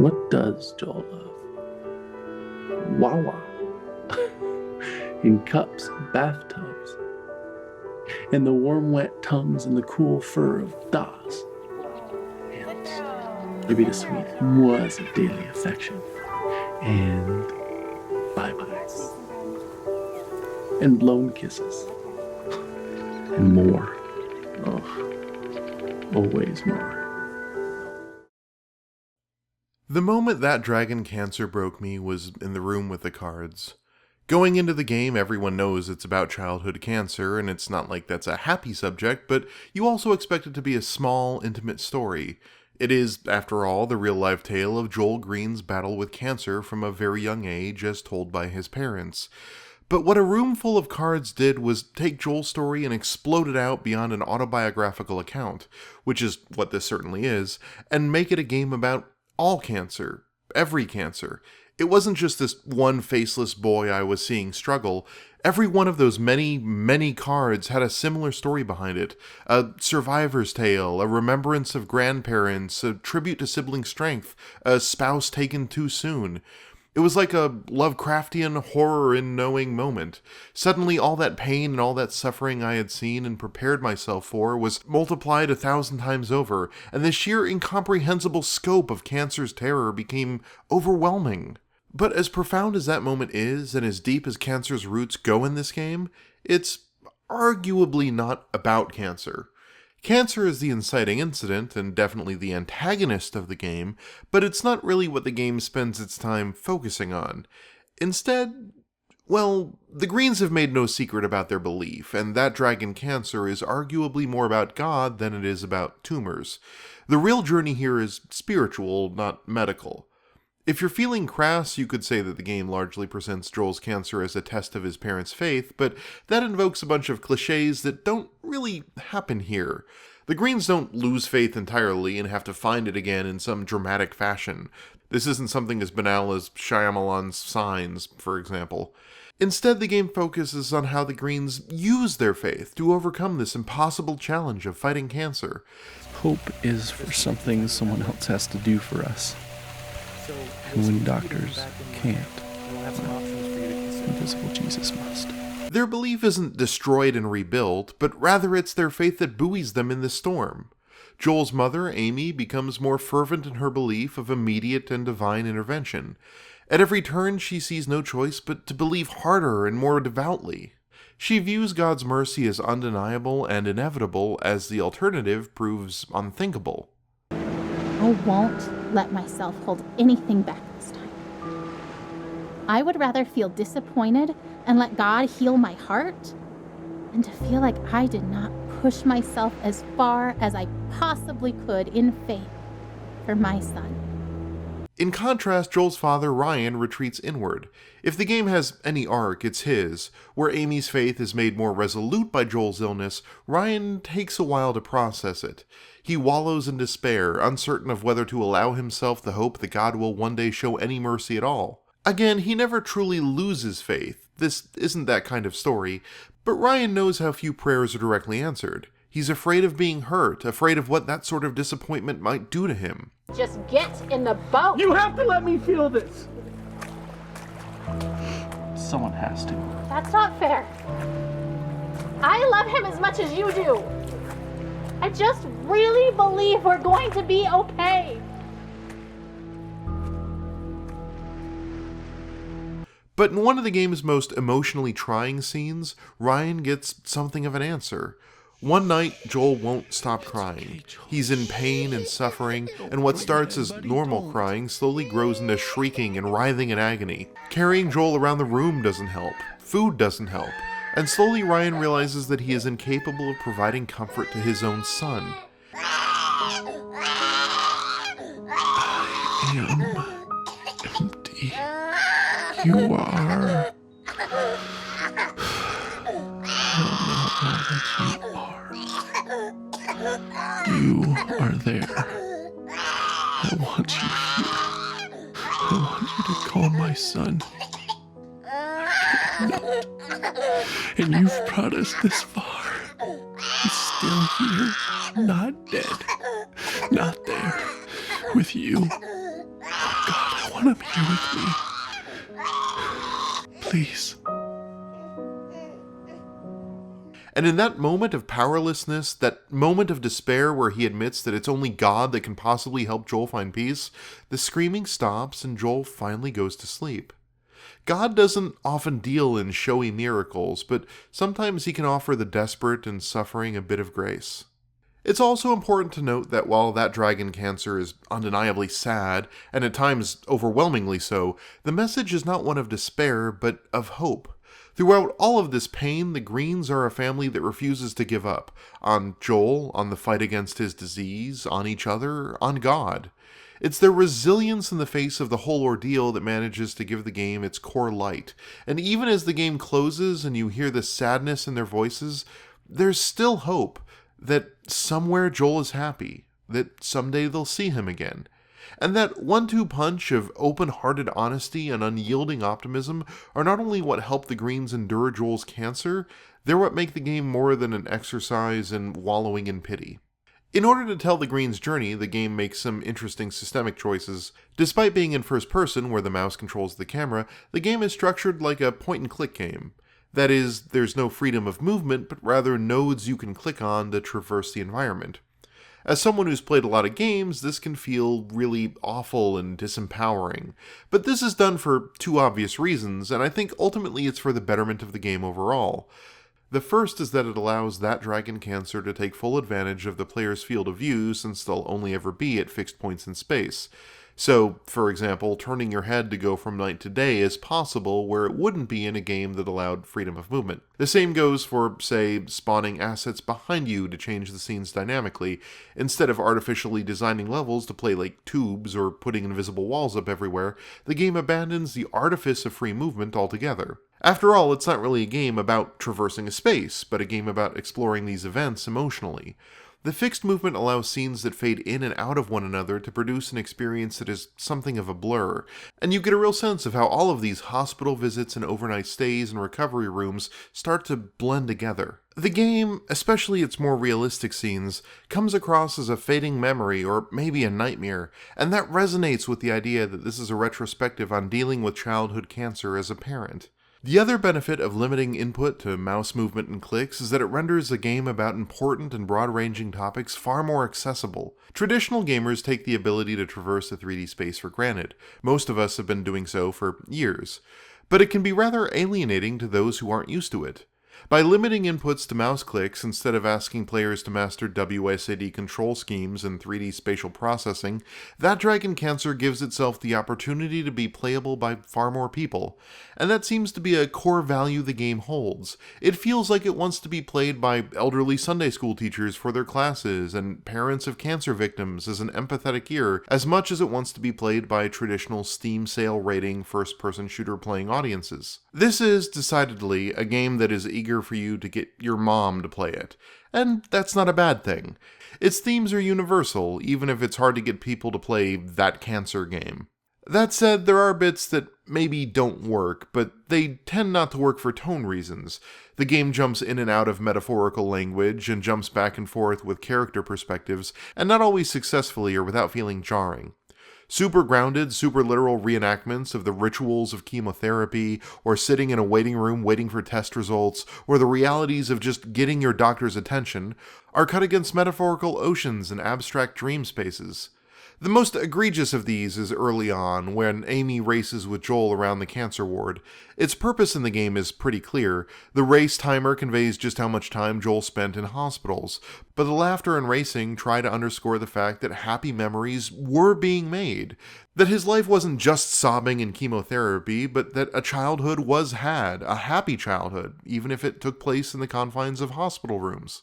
What does Joel love? Wawa. In cups, bathtubs, and the warm wet tongues and the cool fur of Das. And maybe the sweet mois of daily affection. And bye-byes. And blown kisses. And more. Oh, always more. The moment that dragon cancer broke me was in the room with the cards. Going into the game, everyone knows it's about childhood cancer, and it's not like that's a happy subject, but you also expect it to be a small, intimate story. It is, after all, the real-life tale of Joel Green's battle with cancer from a very young age as told by his parents. But what a room full of cards did was take Joel's story and explode it out beyond an autobiographical account, which is what this certainly is, and make it a game about all cancer, every cancer. It wasn't just this one faceless boy I was seeing struggle. Every one of those many, many cards had a similar story behind it. A survivor's tale, a remembrance of grandparents, a tribute to sibling strength, a spouse taken too soon. It was like a Lovecraftian horror in knowing moment. Suddenly all that pain and all that suffering I had seen and prepared myself for was multiplied 1,000 times over, and the sheer incomprehensible scope of cancer's terror became overwhelming. But as profound as that moment is, and as deep as cancer's roots go in this game, it's arguably not about cancer. Cancer is the inciting incident, and definitely the antagonist of the game, but it's not really what the game spends its time focusing on. Instead, well, the Greens have made no secret about their belief, and that dragon cancer is arguably more about God than it is about tumors. The real journey here is spiritual, not medical. If you're feeling crass, you could say that the game largely presents Joel's cancer as a test of his parents' faith, but that invokes a bunch of cliches that don't really happen here. The Greens don't lose faith entirely and have to find it again in some dramatic fashion. This isn't something as banal as Shyamalan's Signs, for example. Instead, the game focuses on how the Greens use their faith to overcome this impossible challenge of fighting cancer. Hope is for something someone else has to do for us. And when doctors can't, invisible Jesus must. Their belief isn't destroyed and rebuilt, but rather it's their faith that buoys them in the storm. Joel's mother, Amy, becomes more fervent in her belief of immediate and divine intervention. At every turn, she sees no choice but to believe harder and more devoutly. She views God's mercy as undeniable and inevitable, as the alternative proves unthinkable. I won't let myself hold anything back this time. I would rather feel disappointed and let God heal my heart than to feel like I did not push myself as far as I possibly could in faith for my son. In contrast, Joel's father, Ryan, retreats inward. If the game has any arc, it's his. Where Amy's faith is made more resolute by Joel's illness, Ryan takes a while to process it. He wallows in despair, uncertain of whether to allow himself the hope that God will one day show any mercy at all. Again, he never truly loses faith. This isn't that kind of story, but Ryan knows how few prayers are directly answered. He's afraid of being hurt, afraid of what that sort of disappointment might do to him. Just get in the boat! You have to let me feel this! Someone has to. That's not fair. I love him as much as you do. I just really believe we're going to be okay. But in one of the game's most emotionally trying scenes, Ryan gets something of an answer. One night, Joel won't stop crying. He's in pain and suffering, and what starts as normal crying slowly grows into shrieking and writhing in agony. Carrying Joel around the room doesn't help. Food doesn't help. And slowly Ryan realizes that he is incapable of providing comfort to his own son. I am empty. You are. You are there. I want you here. I want you to call my son. Not. And you've brought us this far. He's still here, not dead, not there, with you. want to be with me. Please. And in that moment of powerlessness, that moment of despair where he admits that it's only God that can possibly help Joel find peace, the screaming stops and Joel finally goes to sleep. God doesn't often deal in showy miracles, but sometimes he can offer the desperate and suffering a bit of grace. It's also important to note that while that dragon cancer is undeniably sad, and at times overwhelmingly so, the message is not one of despair, but of hope. Throughout all of this pain, the Greens are a family that refuses to give up. On Joel, on the fight against his disease, on each other, on God. It's their resilience in the face of the whole ordeal that manages to give the game its core light. And even as the game closes and you hear the sadness in their voices, there's still hope that somewhere Joel is happy, that someday they'll see him again. And that 1-2 punch of open-hearted honesty and unyielding optimism are not only what help the Greens endure Joel's cancer, they're what make the game more than an exercise in wallowing in pity. In order to tell the Greens' journey, the game makes some interesting systemic choices. Despite being in first person, where the mouse controls the camera, the game is structured like a point-and-click game. That is, there's no freedom of movement, but rather nodes you can click on to traverse the environment. As someone who's played a lot of games, this can feel really awful and disempowering. But this is done for two obvious reasons, and I think ultimately it's for the betterment of the game overall. The first is that it allows that dragon cancer to take full advantage of the player's field of view, since they'll only ever be at fixed points in space. So, for example, turning your head to go from night to day is possible where it wouldn't be in a game that allowed freedom of movement. The same goes for, say, spawning assets behind you to change the scenes dynamically, instead of artificially designing levels to play like tubes or putting invisible walls up everywhere. The game abandons the artifice of free movement altogether. After all, it's not really a game about traversing a space, but a game about exploring these events emotionally. The fixed movement allows scenes that fade in and out of one another to produce an experience that is something of a blur, and you get a real sense of how all of these hospital visits and overnight stays and recovery rooms start to blend together. The game, especially its more realistic scenes, comes across as a fading memory or maybe a nightmare, and that resonates with the idea that this is a retrospective on dealing with childhood cancer as a parent. The other benefit of limiting input to mouse movement and clicks is that it renders a game about important and broad-ranging topics far more accessible. Traditional gamers take the ability to traverse a 3D space for granted. Most of us have been doing so for years. But it can be rather alienating to those who aren't used to it. By limiting inputs to mouse clicks instead of asking players to master WSAD control schemes and 3D spatial processing, that dragon cancer gives itself the opportunity to be playable by far more people. And that seems to be a core value the game holds. It feels like it wants to be played by elderly Sunday school teachers for their classes and parents of cancer victims as an empathetic ear, as much as it wants to be played by traditional Steam sale rating first-person shooter playing audiences. This is decidedly a game that is eager for you to get your mom to play it. And that's not a bad thing. Its themes are universal, even if it's hard to get people to play that cancer game. That said, there are bits that maybe don't work, but they tend not to work for tone reasons. The game jumps in and out of metaphorical language and jumps back and forth with character perspectives, and not always successfully or without feeling jarring. Super grounded, super literal reenactments of the rituals of chemotherapy, or sitting in a waiting room waiting for test results, or the realities of just getting your doctor's attention, are cut against metaphorical oceans and abstract dream spaces. The most egregious of these is early on, when Amy races with Joel around the cancer ward. Its purpose in the game is pretty clear. The race timer conveys just how much time Joel spent in hospitals, but the laughter and racing try to underscore the fact that happy memories were being made. That his life wasn't just sobbing and chemotherapy, but that a childhood was had, a happy childhood, even if it took place in the confines of hospital rooms.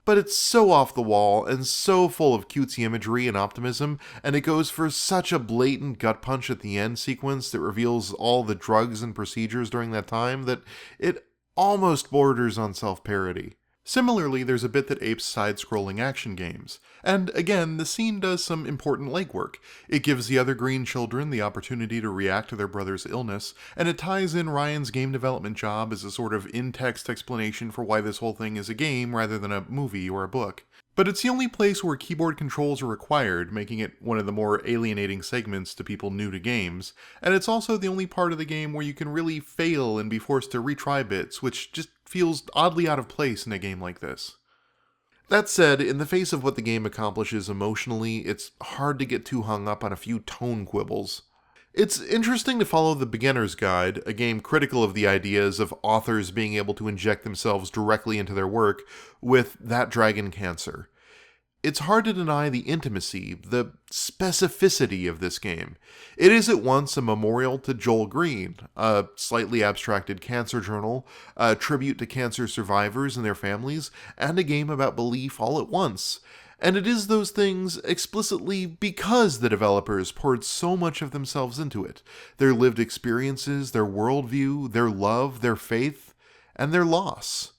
But it's so off the wall and so full of cutesy imagery and optimism, and it goes for such a blatant gut punch at the end sequence that reveals all the drugs and procedures during that time that it almost borders on self-parody. Similarly, there's a bit that apes side-scrolling action games. And again, the scene does some important legwork. It gives the other green children the opportunity to react to their brother's illness, and it ties in Ryan's game development job as a sort of in-text explanation for why this whole thing is a game rather than a movie or a book. But it's the only place where keyboard controls are required, making it one of the more alienating segments to people new to games, and it's also the only part of the game where you can really fail and be forced to retry bits, which just feels oddly out of place in a game like this. That said, in the face of what the game accomplishes emotionally, it's hard to get too hung up on a few tone quibbles. It's interesting to follow the Beginner's Guide, a game critical of the ideas of authors being able to inject themselves directly into their work, with That Dragon Cancer. It's hard to deny the intimacy, the specificity of this game. It is at once a memorial to Joel Green, a slightly abstracted cancer journal, a tribute to cancer survivors and their families, and a game about belief all at once. And it is those things explicitly because the developers poured so much of themselves into it. Their lived experiences, their worldview, their love, their faith, and their loss.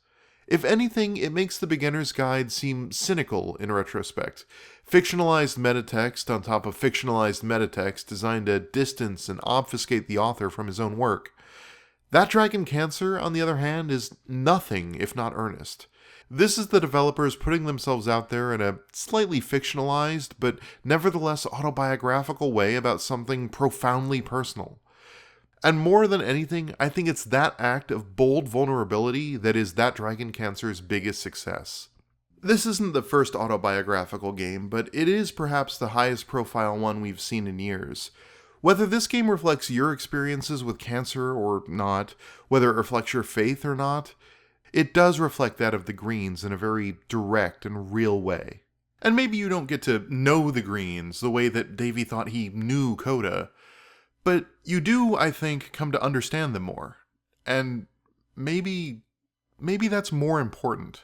If anything, it makes the Beginner's Guide seem cynical in retrospect. Fictionalized metatext on top of fictionalized metatext designed to distance and obfuscate the author from his own work. That Dragon Cancer, on the other hand, is nothing if not earnest. This is the developers putting themselves out there in a slightly fictionalized, but nevertheless autobiographical way about something profoundly personal. And more than anything, I think it's that act of bold vulnerability that is That Dragon Cancer's biggest success. This isn't the first autobiographical game, but it is perhaps the highest profile one we've seen in years. Whether this game reflects your experiences with cancer or not, whether it reflects your faith or not, it does reflect that of the Greens in a very direct and real way. And maybe you don't get to know the Greens the way that Davey thought he knew Coda, but you do, I think, come to understand them more. And maybe that's more important.